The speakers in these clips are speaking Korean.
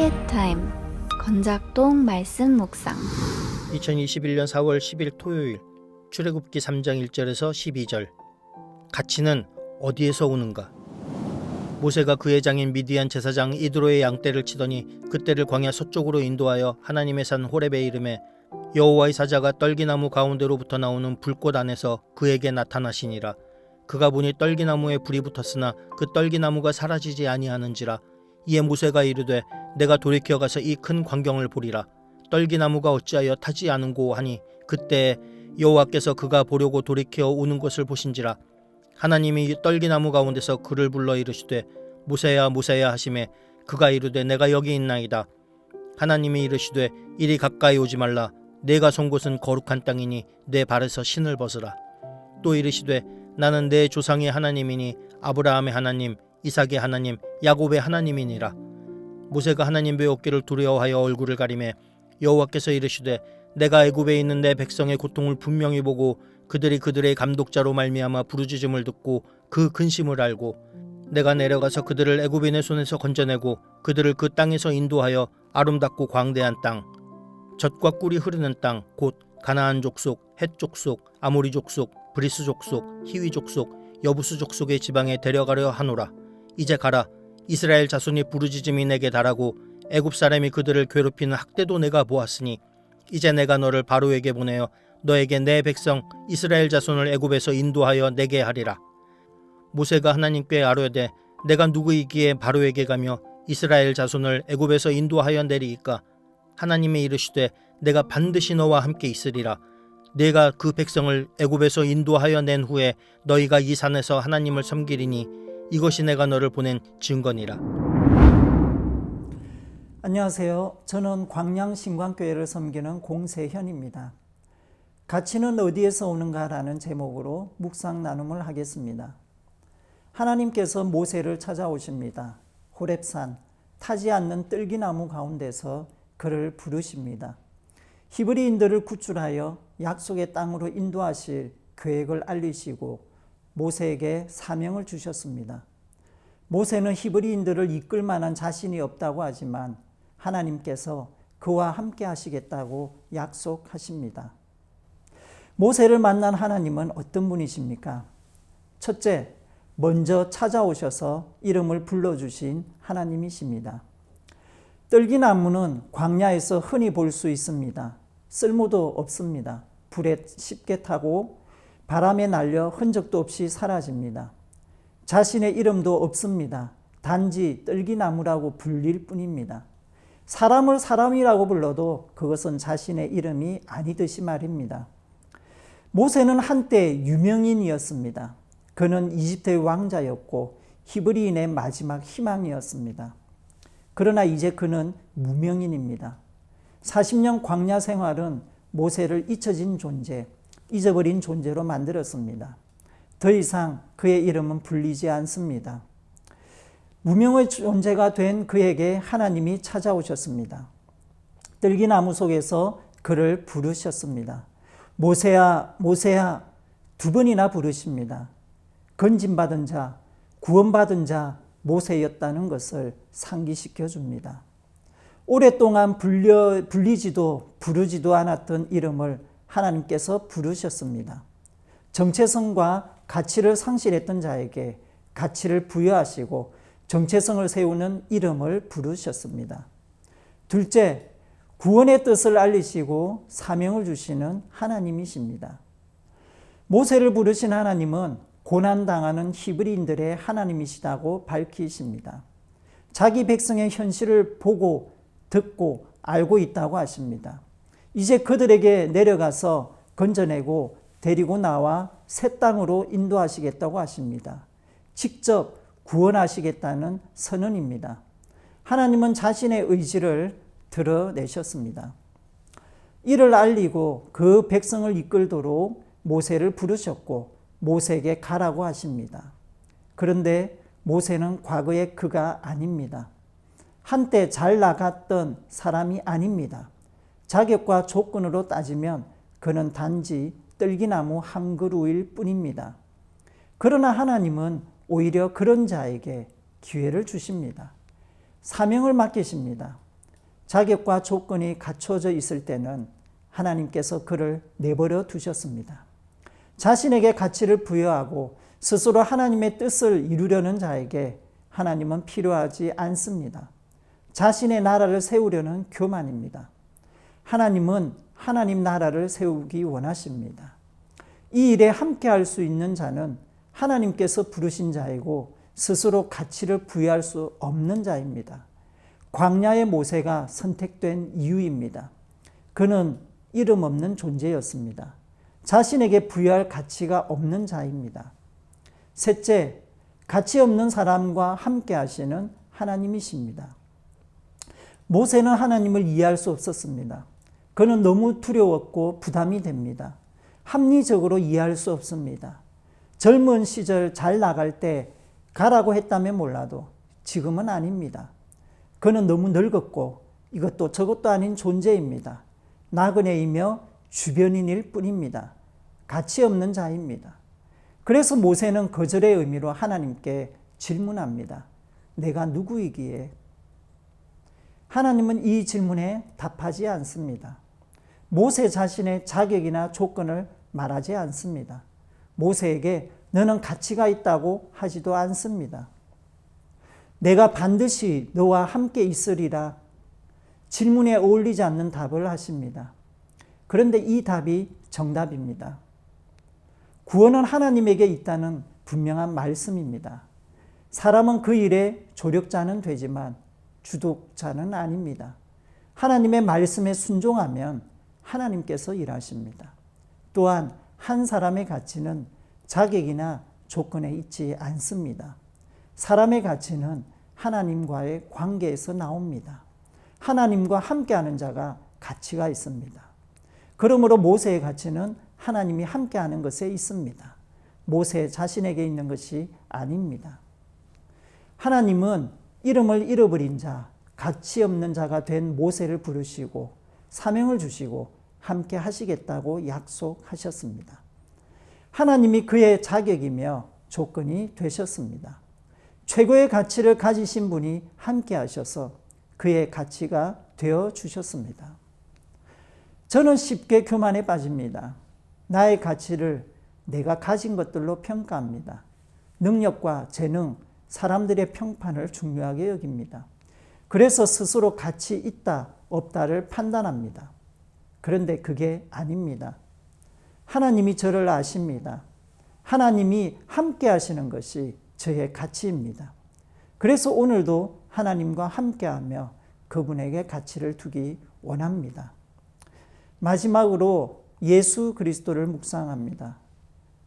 quiet 건작동 말씀 묵상 2021년 4월 10일 토요일 출애굽기 3장 1절에서 12절. 가치는 어디에서 오는가? 모세가 그의 장인 미디안 제사장 이드로의 양떼를 치더니 그 떼를 광야 서쪽으로 인도하여 하나님의 산 호렙에 이르매 여호와의 사자가 떨기나무 가운데로부터 나오는 불꽃 안에서 그에게 나타나시니라. 그가 보니 떨기나무에 불이 붙었으나 그 떨기나무가 사라지지 아니하는지라. 이에 모세가 이르되 내가 돌이켜 가서 이 큰 광경을 보리라. 떨기나무가 어찌하여 타지 않은고 하니 그때 여호와께서 그가 보려고 돌이켜 오는 것을 보신지라. 하나님이 떨기나무 가운데서 그를 불러 이르시되 모세야 모세야 하시매 그가 이르되 내가 여기 있나이다. 하나님이 이르시되 이리 가까이 오지 말라. 내가 선 곳은 거룩한 땅이니 내 발에서 신을 벗으라. 또 이르시되 나는 내 조상의 하나님이니 아브라함의 하나님 이삭의 하나님 야곱의 하나님이니라. 모세가 하나님 배웠기를 두려워하여 얼굴을 가리매 여호와께서 이르시되 내가 애굽에 있는 내 백성의 고통을 분명히 보고 그들이 그들의 감독자로 말미암아 부르짖음을 듣고 그 근심을 알고 내가 내려가서 그들을 애굽인의 손에서 건져내고 그들을 그 땅에서 인도하여 아름답고 광대한 땅 젖과 꿀이 흐르는 땅 곧 가나안 족속, 헷 족속, 아모리 족속, 브리스 족속, 히위 족속, 여부스 족속의 지방에 데려가려 하노라. 이제 가라. 이스라엘 자손이 부르짖음이 내게 달하고 애굽 사람이 그들을 괴롭히는 학대도 내가 보았으니 이제 내가 너를 바로에게 보내어 너에게 내 백성 이스라엘 자손을 애굽에서 인도하여 내게 하리라. 모세가 하나님께 아뢰되 내가 누구이기에 바로에게 가며 이스라엘 자손을 애굽에서 인도하여 내리이까? 하나님이 이르시되 내가 반드시 너와 함께 있으리라. 내가 그 백성을 애굽에서 인도하여 낸 후에 너희가 이 산에서 하나님을 섬기리니 이것이 내가 너를 보낸 증거니라. 안녕하세요. 저는 광양신광교회를 섬기는 공세현입니다. 가치는 어디에서 오는가라는 제목으로 묵상 나눔을 하겠습니다. 하나님께서 모세를 찾아오십니다. 호렙산 타지 않는 떨기나무 가운데서 그를 부르십니다. 히브리인들을 구출하여 약속의 땅으로 인도하실 계획을 알리시고 모세에게 사명을 주셨습니다. 모세는 히브리인들을 이끌 만한 자신이 없다고 하지만 하나님께서 그와 함께 하시겠다고 약속하십니다. 모세를 만난 하나님은 어떤 분이십니까? 첫째, 먼저 찾아오셔서 이름을 불러주신 하나님이십니다. 떨기나무는 광야에서 흔히 볼 수 있습니다. 쓸모도 없습니다. 불에 쉽게 타고 바람에 날려 흔적도 없이 사라집니다. 자신의 이름도 없습니다. 단지 떨기나무라고 불릴 뿐입니다. 사람을 사람이라고 불러도 그것은 자신의 이름이 아니듯이 말입니다. 모세는 한때 유명인이었습니다. 그는 이집트의 왕자였고 히브리인의 마지막 희망이었습니다. 그러나 이제 그는 무명인입니다. 40년 광야 생활은 모세를 잊혀진 존재, 잊어버린 존재로 만들었습니다. 더 이상 그의 이름은 불리지 않습니다. 무명의 존재가 된 그에게 하나님이 찾아오셨습니다. 떨기나무 속에서 그를 부르셨습니다. 모세야, 모세야 두 번이나 부르십니다. 건짐받은 자, 구원받은 자 모세였다는 것을 상기시켜 줍니다. 오랫동안 불리지도 부르지도 않았던 이름을 하나님께서 부르셨습니다. 정체성과 가치를 상실했던 자에게 가치를 부여하시고 정체성을 세우는 이름을 부르셨습니다. 둘째, 구원의 뜻을 알리시고 사명을 주시는 하나님이십니다. 모세를 부르신 하나님은 고난당하는 히브리인들의 하나님이시다고 밝히십니다. 자기 백성의 현실을 보고 듣고 알고 있다고 하십니다. 이제 그들에게 내려가서 건져내고 데리고 나와 새 땅으로 인도하시겠다고 하십니다. 직접 구원하시겠다는 선언입니다. 하나님은 자신의 의지를 드러내셨습니다. 이를 알리고 그 백성을 이끌도록 모세를 부르셨고 모세에게 가라고 하십니다. 그런데 모세는 과거의 그가 아닙니다. 한때 잘 나갔던 사람이 아닙니다. 자격과 조건으로 따지면 그는 단지 떨기나무 한 그루일 뿐입니다. 그러나 하나님은 오히려 그런 자에게 기회를 주십니다. 사명을 맡기십니다. 자격과 조건이 갖춰져 있을 때는 하나님께서 그를 내버려 두셨습니다. 자신에게 가치를 부여하고 스스로 하나님의 뜻을 이루려는 자에게 하나님은 필요하지 않습니다. 자신의 나라를 세우려는 교만입니다. 하나님은 하나님 나라를 세우기 원하십니다. 이 일에 함께할 수 있는 자는 하나님께서 부르신 자이고 스스로 가치를 부여할 수 없는 자입니다. 광야의 모세가 선택된 이유입니다. 그는 이름 없는 존재였습니다. 자신에게 부여할 가치가 없는 자입니다. 셋째, 가치 없는 사람과 함께 하시는 하나님이십니다. 모세는 하나님을 이해할 수 없었습니다. 그는 너무 두려웠고 부담이 됩니다. 합리적으로 이해할 수 없습니다. 젊은 시절 잘 나갈 때 가라고 했다면 몰라도 지금은 아닙니다. 그는 너무 늙었고 이것도 저것도 아닌 존재입니다. 나그네이며 주변인일 뿐입니다. 가치 없는 자입니다. 그래서 모세는 거절의 의미로 하나님께 질문합니다. 내가 누구이기에? 하나님은 이 질문에 답하지 않습니다. 모세 자신의 자격이나 조건을 말하지 않습니다. 모세에게 너는 가치가 있다고 하지도 않습니다. 내가 반드시 너와 함께 있으리라 질문에 어울리지 않는 답을 하십니다. 그런데 이 답이 정답입니다. 구원은 하나님에게 있다는 분명한 말씀입니다. 사람은 그 일에 조력자는 되지만 주도자는 아닙니다. 하나님의 말씀에 순종하면 하나님께서 일하십니다. 또한 한 사람의 가치는 자격이나 조건에 있지 않습니다. 사람의 가치는 하나님과의 관계에서 나옵니다. 하나님과 함께하는 자가 가치가 있습니다. 그러므로 모세의 가치는 하나님이 함께하는 것에 있습니다. 모세 자신에게 있는 것이 아닙니다. 하나님은 이름을 잃어버린 자, 가치 없는 자가 된 모세를 부르시고 사명을 주시고 함께 하시겠다고 약속하셨습니다. 하나님이 그의 자격이며 조건이 되셨습니다. 최고의 가치를 가지신 분이 함께 하셔서 그의 가치가 되어 주셨습니다. 저는 쉽게 교만에 빠집니다. 나의 가치를 내가 가진 것들로 평가합니다. 능력과 재능, 사람들의 평판을 중요하게 여깁니다. 그래서 스스로 가치 있다, 없다를 판단합니다. 그런데 그게 아닙니다. 하나님이 저를 아십니다. 하나님이 함께 하시는 것이 저의 가치입니다. 그래서 오늘도 하나님과 함께하며 그분에게 가치를 두기 원합니다. 마지막으로 예수 그리스도를 묵상합니다.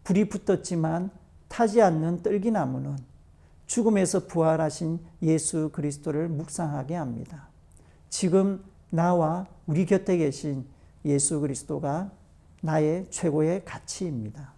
불이 붙었지만 타지 않는 떨기나무는 죽음에서 부활하신 예수 그리스도를 묵상하게 합니다. 지금 나와 우리 곁에 계신 예수 그리스도가 나의 최고의 가치입니다.